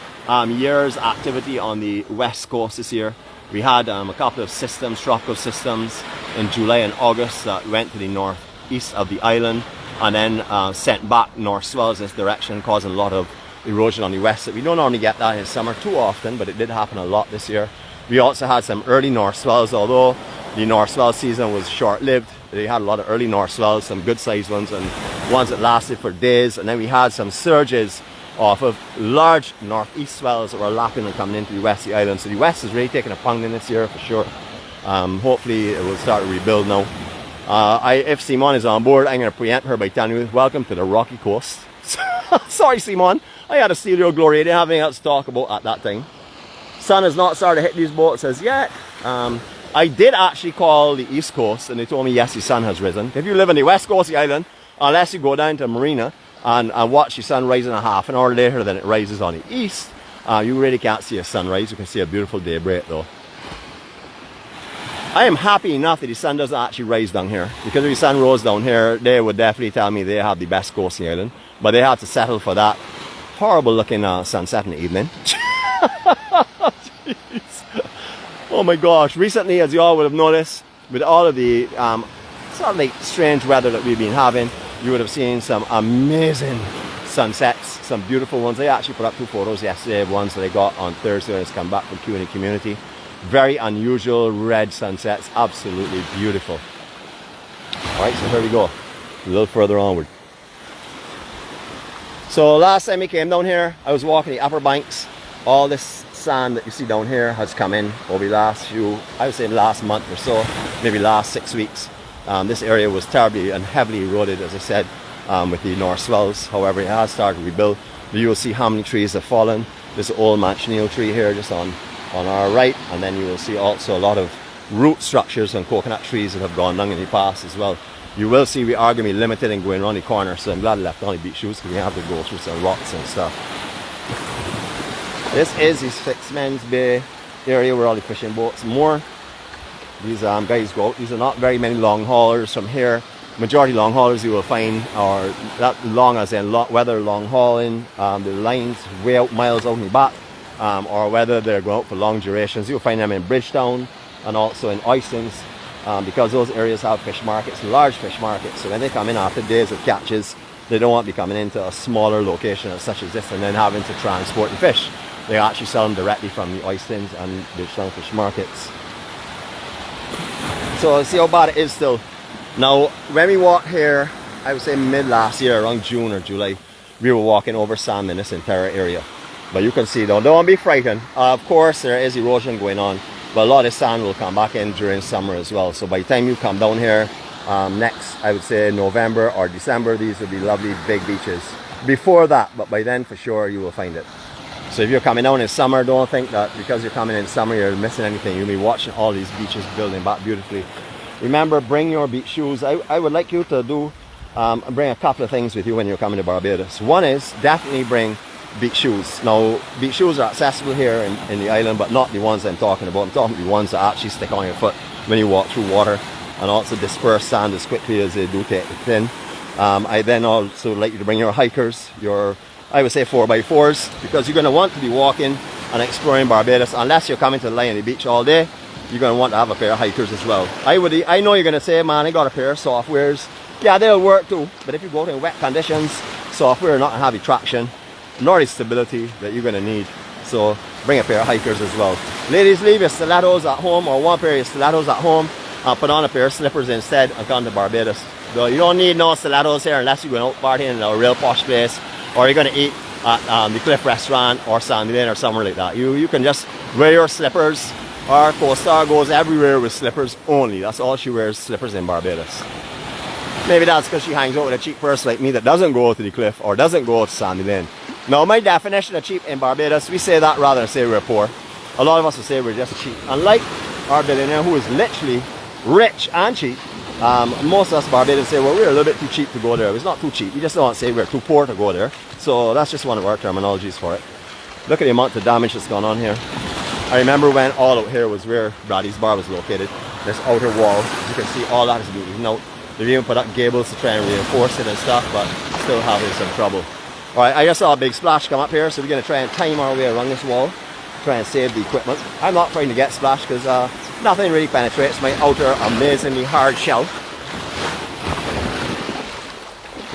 year's activity on the west coast this year. We had a couple of systems, tropical systems, in July and August that went to the northeast of the island and then sent back north swells in this direction, causing a lot of erosion on the west. We don't normally get that in summer too often, but it did happen a lot this year. We also had some early north swells, although the north swell season was short-lived. They had a lot of early north swells, some good sized ones and ones that lasted for days, and then we had some surges off of large northeast swells that were lapping and coming into the west of the island. So the west is really taking a pounding this year for sure. Hopefully it will start to rebuild now. If Simon is on board, I'm going to preempt her by telling you, welcome to the rocky coast. Sorry Simon, I had to steal your glory. I didn't have anything else to talk about at that time. Sun has not started to hit these boats as yet. I did actually call the east coast and they told me yes, the sun has risen. If you live on the west coast of the island, unless you go down to Marina and watch the sun rising a half an hour later than it rises on the east, you really can't see a sunrise. You can see a beautiful daybreak though. I am happy enough that the sun doesn't actually rise down here, because if the sun rose down here, they would definitely tell me they have the best coast in the island, but they had to settle for that horrible looking sunset in the evening. Oh my gosh, recently, as you all would have noticed, with all of the sort of like strange weather that we've been having, you would have seen some amazing sunsets, some beautiful ones. I actually put up 2 photos yesterday of ones that I got on Thursday when I come back from Q&A community. Very unusual red sunsets, absolutely beautiful. Alright, so here we go, a little further onward. So last time we came down here, I was walking the upper banks. All this sand that you see down here has come in over the last few, I would say last month or so, maybe last 6 weeks. This area was terribly and heavily eroded, as I said, with the north swells. However, it has started to rebuild. You will see how many trees have fallen. There's an old manchineel tree here just on our right, and then you will see also a lot of root structures and coconut trees that have gone down in the past as well. You will see we are going to be limited in going around the corner, so I'm glad I left on the beach shoes because we have to go through some rocks and stuff. This is the Smiton'sBay area where all the fishing boats moor. These guys go out. These are not very many long haulers from here. Majority long haulers you will find are that long as in whether long hauling, the lines way out miles out in the back, or whether they're going out for long durations. You'll find them in Bridgetown and also in Oistins, because those areas have fish markets, large fish markets. So when they come in after days of catches, they don't want to be coming into a smaller location such as this and then having to transport the fish. They actually sell them directly from the Oistins and Bridgetown fish markets. So see how bad it is still. Now when we walked here, I would say mid last year, around June or July, we were walking over sand in this entire area. But you can see though, don't be frightened. Of course there is erosion going on, but a lot of sand will come back in during summer as well. So by the time you come down here next, I would say November or December, these will be lovely big beaches. Before that, but by then for sure you will find it. So if you're coming down in summer, don't think that because you're coming in summer you're missing anything. You'll be watching all these beaches building back beautifully. Remember, bring your beach shoes. I would like you to do bring a couple of things with you when you're coming to Barbados. One is definitely bring beach shoes. Now beach shoes are accessible here in the island, but not the ones I'm talking about. I'm talking about the ones that actually stick on your foot when you walk through water and also disperse sand as quickly as they do take it thin. I then also like you to bring your hikers, your I would say 4x4s, because you're going to want to be walking and exploring Barbados. Unless you're coming to lie on the beach all day, you're going to want to have a pair of hikers as well. I know you're going to say, man, I got a pair of softwares. Yeah, they'll work too, but if you go in wet conditions, software not have the traction nor the stability that you're going to need. So bring a pair of hikers as well. Ladies, leave your stilettos at home, or one pair of your stilettos at home, and put on a pair of slippers instead and come to Barbados. So you don't need no stilettos here unless you're going out partying in a real posh place, or you're going to eat at the Cliff restaurant or Sandy Lane or somewhere like that. You can just wear your slippers. Our co-star goes everywhere with slippers only. That's all she wears, slippers in Barbados. Maybe that's because she hangs out with a cheap person like me that doesn't go to the Cliff or doesn't go to Sandy Lane. Now, my definition of cheap in Barbados, we say that rather than say we're poor. A lot of us will say we're just cheap. Unlike our billionaire who is literally rich and cheap, most of us Barbadians say, well, we're a little bit too cheap to go there. It's not too cheap. We just don't say we're too poor to go there. So that's just one of our terminologies for it. Look at the amount of damage that's gone on here. I remember when all out here was where Brady's bar was located. This outer wall, as you can see, all that is being out. They've even put up gables to try and reinforce it and stuff, but still having some trouble. Alright, I just saw a big splash come up here, so we're going to try and time our way around this wall, try and save the equipment. I'm not trying to get splashed because nothing really penetrates my outer amazingly hard shell.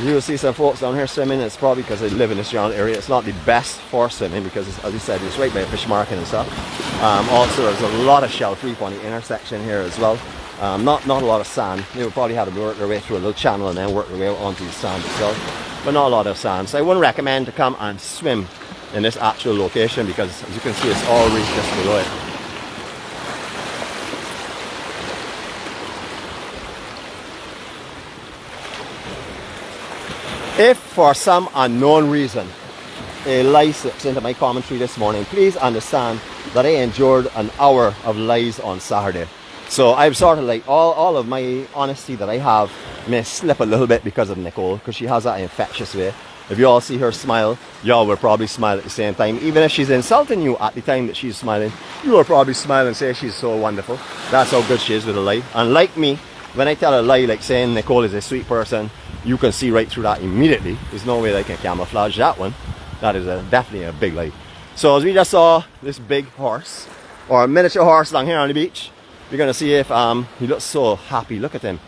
You will see some folks down here swimming. It's probably because they live in this general area. It's not the best for swimming because, as you said, it's right by a fish market and stuff. Also, there's a lot of shell creep on the intersection here as well. Not a lot of sand. They would probably have to work their way through a little channel and then work their way onto the sand itself. But not a lot of sand. So I wouldn't recommend to come and swim in this actual location because, as you can see, it's all reef just below it. If for some unknown reason a lie slips into my commentary this morning, please understand that I endured an hour of lies on Saturday. So I'm sort of like, all of my honesty that I have may slip a little bit because of Nicole, because she has that infectious way. If you all see her smile, y'all will probably smile at the same time. Even if she's insulting you at the time that she's smiling, you will probably smile and say she's so wonderful. That's how good she is with a lie. And like me, when I tell a lie, like saying Nicole is a sweet person, you can see right through that immediately. There's no way they can camouflage that one. That is definitely a big lie. So as we just saw this big horse, or a miniature horse down here on the beach, we're going to see if he looks so happy. Look at him.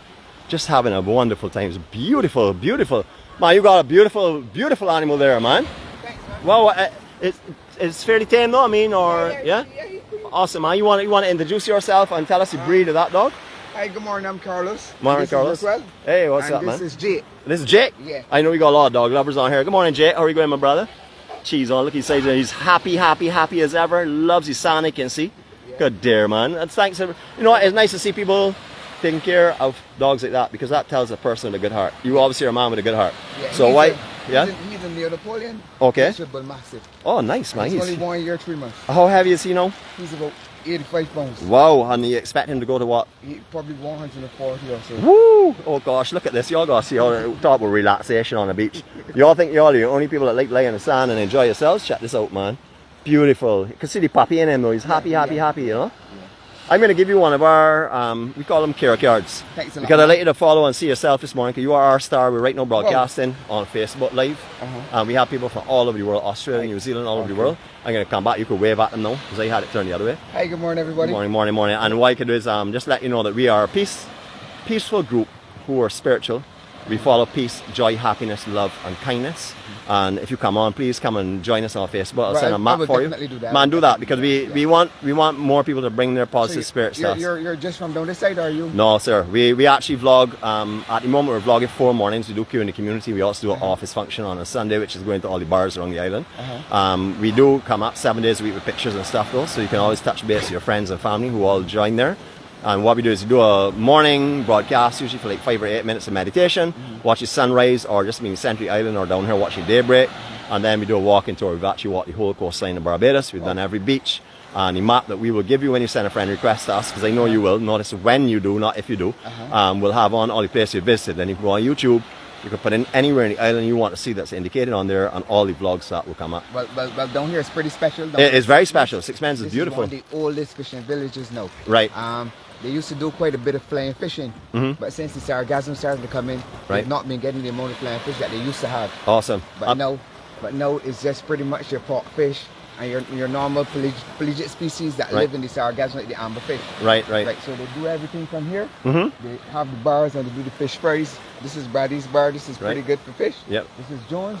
Just having a wonderful time. It's beautiful, beautiful. Man, you got a beautiful, beautiful animal there, man. Thanks, man. Well, it's fairly tame though, I mean, or yeah? Awesome, man. You want to introduce yourself and tell us the breed of that dog? Hi, good morning, I'm Carlos. Morning, Carlos. Hey, what's up, man? This is Jake. This is Jake? Yeah. I know we got a lot of dog lovers on here. Good morning, Jake. How are you going, my brother? Cheese on. Look, he's happy as ever. Loves his son, I can see. Yeah. Good dear, man. And thanks. You know what? It's nice to see people taking care of dogs like that because that tells a person with a good heart. You obviously are a man with a good heart. Yeah, so why? He's a Neo-Napoleon. Okay. He's a massive. Oh, nice, man. He's only 1 year, 3 months. How heavy is he now? He's about 85 pounds. Wow, and you expect him to go to what? Probably 140 or so. Woo! Oh gosh, look at this. Y'all gotta see all talk about relaxation on the beach. Y'all think y'all are the only people that like laying in the sand and enjoy yourselves? Check this out, man. Beautiful. You can see the puppy in him though. He's happy, you know? Yeah. I'm going to give you one of our, we call them 𝗃𝗃 cards. Thanks a lot. Because I'd like you to follow and see yourself this morning, because you are our star. We're right now broadcasting on Facebook Live. And we have people from all over the world, Australia, New Zealand, all over the world. I'm going to come back. You could wave at them now, because I had it turned the other way. Hi, good morning, everybody. Good morning. And what I could do is just let you know that we are a peaceful group who are spiritual. We follow peace, joy, happiness, love, and kindness. And if you come on, please come and join us on Facebook. I'll send a map for you. Do that. Man, do that because we want more people to bring their positive spirits to us. You're just from down this side, are you? No, sir. We actually vlog. At the moment, we're vlogging 4 mornings. We do Q in the community. We also do an office function on a Sunday, which is going to all the bars around the island. We do come up 7 days a week with pictures and stuff, though, so you can always touch base with your friends and family who all join there. And what we do is we do a morning broadcast, usually for like 5 or 8 minutes of meditation, watch the sunrise, or just maybe Century Island or down here watching daybreak. And then we do a walking tour. We've actually walked the whole coastline of Barbados. We've done every beach. And the map that we will give you when you send a friend request to us, because I know you will, notice when you do, not if you do, we'll have on all the places you visited. And if you go on YouTube, you can put in anywhere in the island you want to see that's indicated on there, and all the vlogs that will come up. Well, down here it's pretty special. It is very special. Sixpence is beautiful. This is one of the oldest fishing villages now. Right. They used to do quite a bit of flying fishing, but since the 𝗟𝗃 started to come in, they've not been getting the amount of flying fish that they used to have. Awesome. But now it's just pretty much your pot fish and your normal pelagic species that live in the 𝗟𝗃, like the amber fish. Right. So they do everything from here. They have the bars and they do the fish fries. This is Brady's bar. This is pretty good for fish. Yep. This is Jones.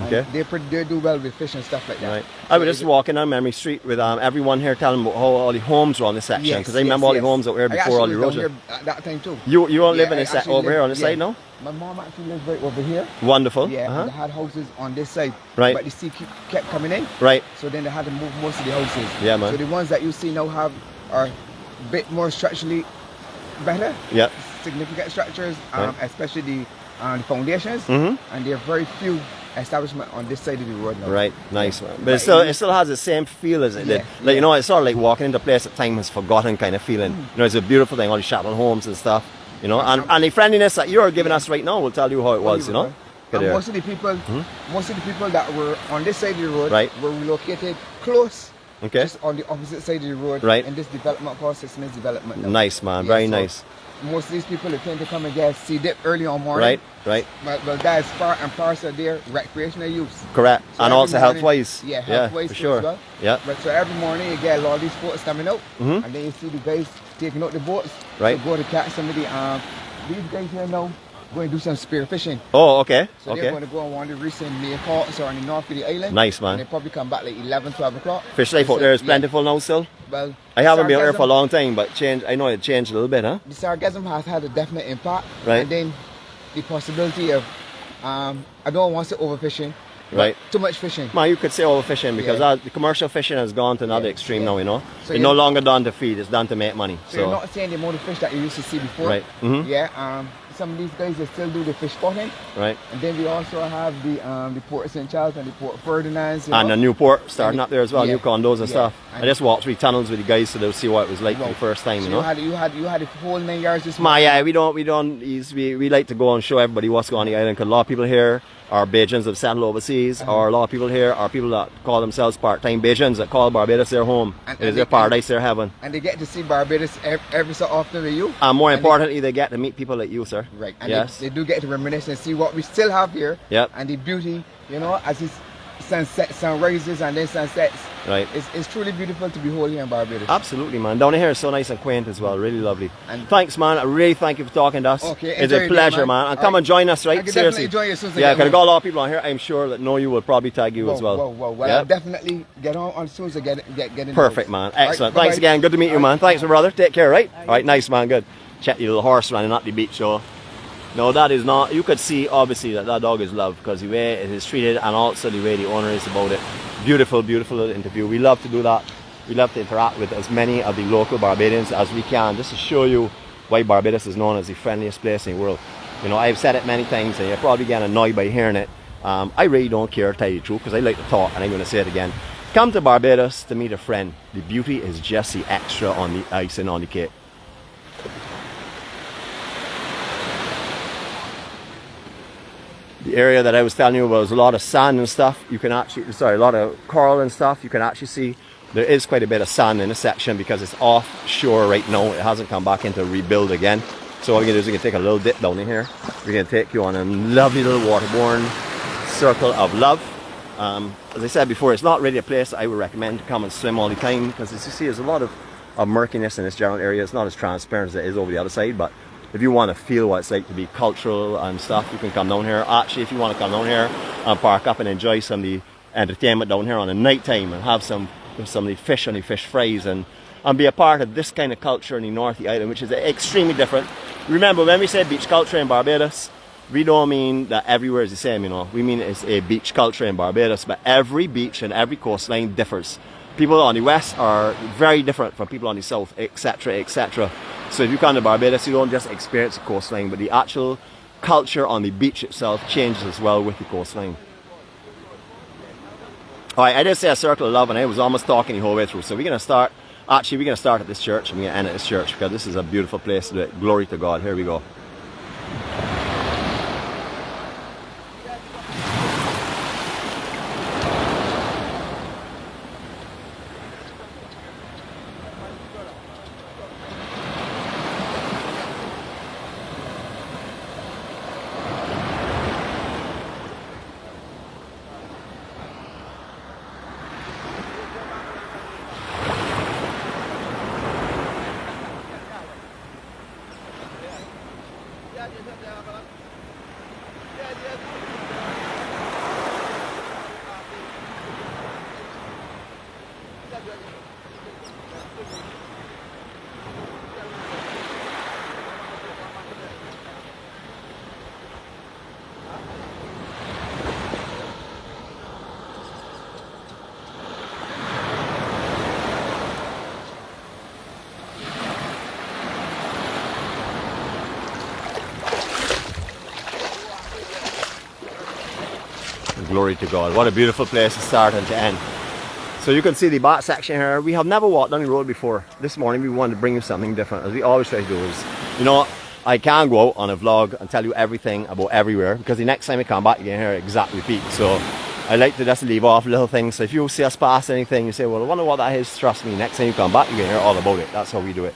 Okay. They do well with fish and stuff like that. Right. I was just walking down Memory Street with everyone here telling them about how all the homes were on this section, because I remember all the homes out here before all the roads. Here at that time too. You don't live in this set over here on this side now? My mom actually lives right over here. Wonderful. Yeah, they had houses on this side. Right. But the sea kept coming in. Right. So then they had to move most of the houses. Yeah, man. So the ones that you see now are a bit more structurally better. Yeah. Significant structures, especially the foundations. And there are very few establishment on this side of the road now. Right, nice man. But it still has the same feel as it did. Like, you know, it's sort of like walking into a place that time has forgotten kind of feeling. You know, it's a beautiful thing, all the Chapel homes and stuff. You know, and the friendliness that you're giving us right now will tell you how it was, you know. And most of the people that were on this side of the road were relocated close. Okay. Just on the opposite side of the road. Right. In this development called St.LawrenceGap development now. Nice man, very nice. Most of these people tend to come and get sea dip early on morning. Right. Well, that is part and parcel of their recreational use. Correct. So and also health-wise. Yeah, health-wise for sure. as well. Yeah. But so every morning you get a lot of these boats coming out, and then you see the guys taking out the boats to go to catch some of the these guys here now. going to do some spear fishing. Oh, okay. So they're going to go on one of the recent main ports or on the north of the island. Nice, man. And they probably come back like 11, 12 o'clock. Fish life out there is plentiful now still? Well, I haven't been out there for a long time, but I know it changed a little bit, huh? The sargassum has had a definite impact. Right. And then the possibility of, I don't want to say overfishing. Right. Too much fishing. Man, you could say overfishing because the commercial fishing has gone to another extreme now, you know. So it's no longer done to feed, it's done to make money. So you're not saying the amount of fish that you used to see before. Right. Mm-hmm. Yeah. Some of these guys, they still do the fish spotting. Right. And then we also have the Port of St. Charles and the Port of Ferdinand. And the new port starting up there as well, new condos and stuff. And I just walked through tunnels with the guys so they'll see what it was like for the first time, so you know. You had the whole 9 yards this Ma, yeah, we like to go and show everybody what's going on the island because a lot of people here are Bajans that settle overseas, or a lot of people here are people that call themselves part-time Bajans that call Barbados their home. It is their paradise, their heaven. And they get to see Barbados every so often with you. And more importantly, they get to meet people like you, sir. Right. And yes. they do get to reminisce and see what we still have here. Yep. And the beauty, you know, as it's sunrises and then sunsets. Right. It's truly beautiful to behold here in Barbados. Absolutely, man. Down here is so nice and quaint as well. Really lovely. And thanks, man. I really thank you for talking to us. Okay, it's a pleasure, man. And come and join us, right? I can Seriously. definitely join you as soon as I yeah, get because I home. got a lot of people on here. I'm sure that know you will probably tag you as well. Well, yeah? I'll definitely get on as soon as I get in. Perfect, man. Excellent. Right, Thanks again. Good to meet you, man. Thanks, my brother. Take care, right? All right, nice, man. Good. Check your little horse running up the beach, so. No, that is not. You could see, obviously, that dog is loved because the way it is treated and also the way the owner is about it. Beautiful, beautiful little interview. We love to do that. We love to interact with as many of the local Barbadians as we can, just to show you why Barbados is known as the friendliest place in the world. You know, I've said it many times and you're probably getting annoyed by hearing it. I really don't care, to tell you the truth, because I like to talk, and I'm going to say it again. Come to Barbados to meet a friend. The beauty is just the extra on the icing on the cake. The area that I was telling you was a lot of sand and stuff. You can actually, a lot of coral and stuff. You can actually see there is quite a bit of sand in this section because it's offshore right now. It hasn't come back into rebuild again. So what we're going to do is we're going to take a little dip down in here. We're going to take you on a lovely little waterborne circle of love. As I said before, it's not really a place I would recommend to come and swim all the time because as you see, there's a lot of murkiness in this general area. It's not as transparent as it is over the other side, but if you want to feel what it's like to be cultural and stuff, you can come down here. Actually, if you want to come down here and park up and enjoy some of the entertainment down here on the night time and have some of the fish and the fish fries and be a part of this kind of culture in the north of the island, which is extremely different. Remember, when we say beach culture in Barbados, we don't mean that everywhere is the same, you know. We mean it's a beach culture in Barbados, but every beach and every coastline differs. People on the west are very different from people on the south, etc., etc. So if you come to Barbados, you don't just experience the coastline, but the actual culture on the beach itself changes as well with the coastline. Alright, I did say a circle of love and I was almost talking the whole way through. So we're going to start at this church and we're going to end at this church because this is a beautiful place to do it. Glory to God. Here we go. Glory to God. What a beautiful place to start and to end. So you can see the back section here. We have never walked down the road before. This morning we wanted to bring you something different, as we always try to do. Is, you know, I can't go out on a vlog and tell you everything about everywhere because the next time we come back you can hear exact repeat. So I like to just leave off little things. So if you see us pass anything, you say, well, I wonder what that is. Trust me, next time you come back you can hear all about it. That's how we do it.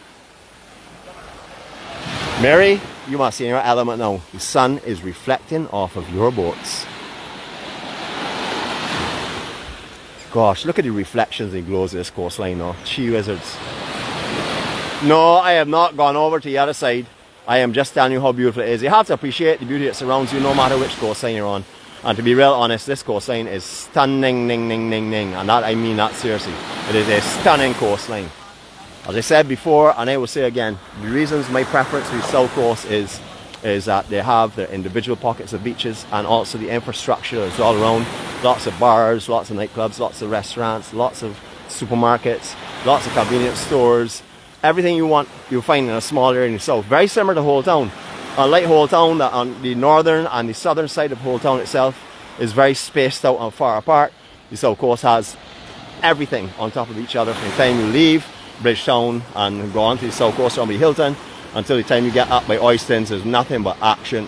Mary, you must be in your element now. The sun is reflecting off of your boats. Gosh, look at the reflections and glows of this coastline now. Gee whizzards. No, I have not gone over to the other side. I am just telling you how beautiful it is. You have to appreciate the beauty that surrounds you no matter which coastline you're on. And to be real honest, this coastline is stunning, and that I mean that seriously. It is a stunning coastline. As I said before, and I will say again, the reasons my preference for the South Coast is that they have their individual pockets of beaches and also the infrastructure is all around. Lots of bars, lots of nightclubs, lots of restaurants, lots of supermarkets, lots of convenience stores. Everything you want, you'll find in a small area in the south. Very similar to Whole Town. Unlike Whole Town, that on the northern and the southern side of Whole Town itself is very spaced out and far apart. The South Coast has everything on top of each other from the time you leave Bridgetown and go on to the South Coast around by Hilton until the time you get up by Oystons. There's nothing but action.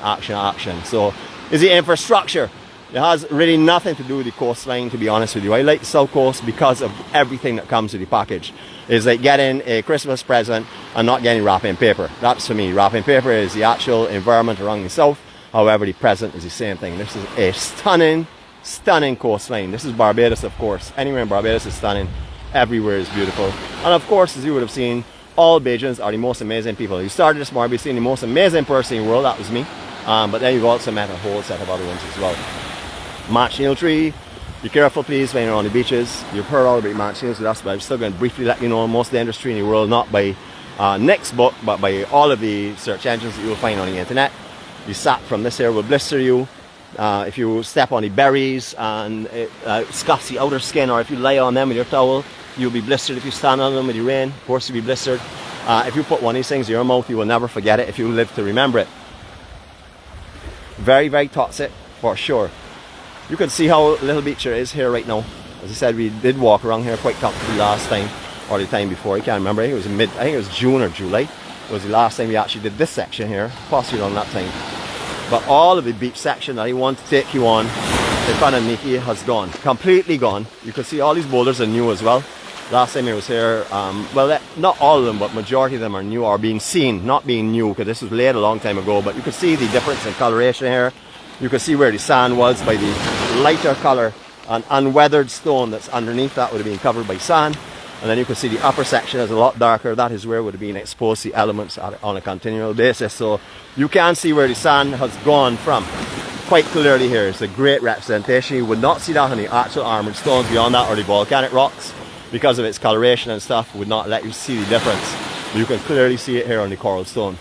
So is the infrastructure. It has really nothing to do with the coastline, to be honest with you. I like the South Coast because of everything that comes with the package. It's like getting a Christmas present and not getting wrapping paper. That's for me. Wrapping paper is the actual environment around the south. However, the present is the same thing. This is a stunning coastline. This is Barbados, of course. Anywhere in Barbados is stunning. Everywhere is beautiful. And of course, as you would have seen, all Bajans are the most amazing people. You started this morning by seeing the most amazing person in the world. That was me. But then you've also met a whole set of other ones as well. March-Neal tree. Be careful, please, when you're on the beaches. You've heard all about March-Neal, so that's why I'm still going to briefly let you know most of the industry in the world, not by Nick's book, but by all of the search engines that you will find on the internet. The sap from this here will blister you. If you step on the berries and it scuffs the outer skin, or if you lay on them with your towel, you'll be blistered. If you stand on them with the rain, of course you'll be blistered. If you put one of these things in your mouth, you will never forget it if you live to remember it. Very toxic, for sure. You can see how little beach there is here right now. As I said, we did walk around here quite comfortably last time, or the time before. I can't remember. I think it was June or July. It was the last time we actually did this section here, possibly on that time. But all of the beach section that I want to take you on in front of Nikki has gone, completely gone. You can see all these boulders are new as well. Last time I was here, well, not all of them, but majority of them are new or being seen, not being new, because this was laid a long time ago. But you can see the difference in coloration here. You can see where the sand was by the lighter color and unweathered stone that's underneath. That would have been covered by sand. And then you can see the upper section is a lot darker. That is where would have been exposed the elements on a continual basis. So you can see where the sand has gone from quite clearly here. It's a great representation. You would not see that on the actual armored stones beyond that, or the volcanic rocks, because of its coloration and stuff would not let you see the difference. But you can clearly see it here on the coral stone.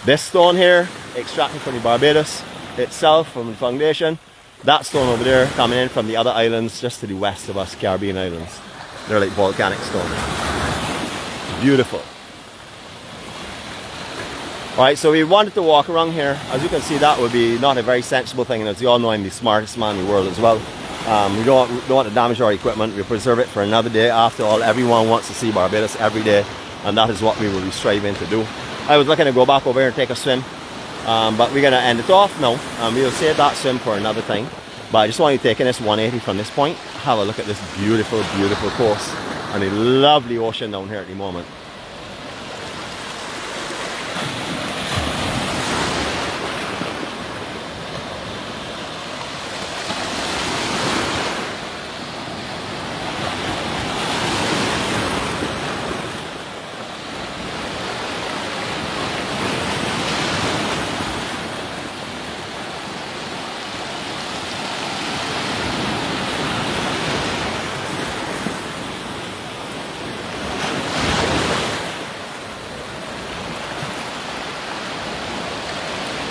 This stone here, extracted from the Barbados itself, from the foundation. That stone over there coming in from the other islands just to the west of us, Caribbean islands. They're like volcanic stone. Beautiful. Alright, so we wanted to walk around here. As you can see, that would be not a very sensible thing, and as you all know, I'm the smartest man in the world as well. We don't want to damage our equipment. We preserve it for another day. After all, everyone wants to see Barbados every day, and that is what we will be striving to do. I was looking to go back over here and take a swim, but we're going to end it off now, and we'll save that swim for another time. But I just want you to take in this 180 from this point. Have a look at this beautiful coast and a lovely ocean down here at the moment.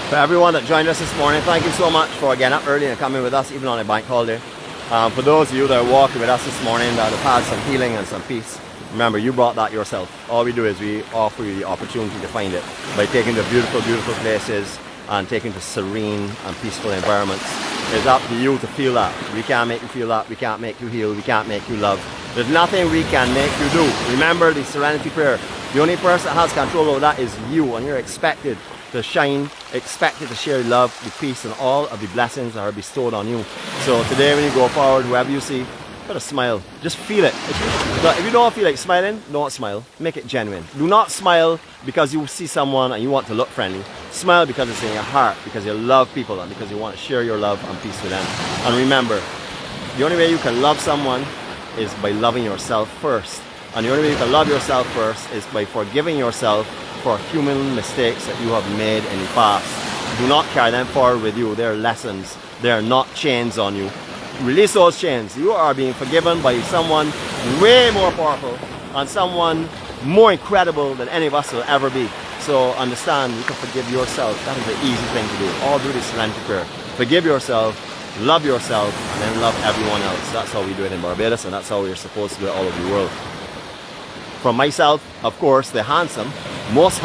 For everyone that joined us this morning, thank you so much for getting up early and coming with us, even on a bank holiday. For those of you that are walking with us this morning that have had some healing and some peace, remember, you brought that yourself. All we do is we offer you the opportunity to find it by taking to beautiful places and taking to serene and peaceful environments. It's up to you to feel that. We can't make you feel that. We can't make you heal. We can't make you love. There's nothing we can make you do. Remember the serenity prayer. The only person that has control over that is you, and you're expected to shine, expected to share love, the peace, and all of the blessings that are bestowed on you. So today when you go forward, whoever you see, put a smile. Just feel it. If you don't feel like smiling, don't smile. Make it genuine. Do not smile because you see someone and you want to look friendly. Smile because it's in your heart, because you love people and because you want to share your love and peace with them. And remember, the only way you can love someone is by loving yourself first. And the only way you can love yourself first is by forgiving yourself for human mistakes that you have made in the past. Do not carry them forward with you. They're lessons. They're not chains on you. Release those chains. You are being forgiven by someone way more powerful and someone more incredible than any of us will ever be. So understand, you can forgive yourself. That is the easy thing to do. All do this serenity prayer. Forgive yourself, love yourself, and then love everyone else. That's how we do it in Barbados, and that's how we're supposed to do it all over the world. From myself, of course, the handsome, most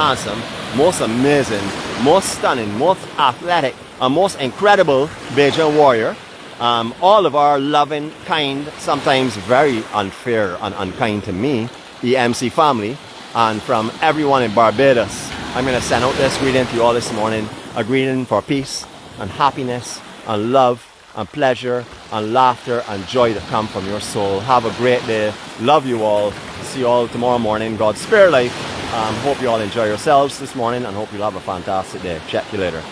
amazing, most stunning, most athletic, and most incredible Bajan warrior. All of our loving, kind, sometimes very unfair and unkind to me, EMC family, and from everyone in Barbados, I'm going to send out this greeting to you all this morning. A greeting for peace and happiness and love and pleasure and laughter and joy that come from your soul. Have a great day. Love you all. See you all tomorrow morning. God's spare life. Hope you all enjoy yourselves this morning and hope you'll have a fantastic day. Check you later.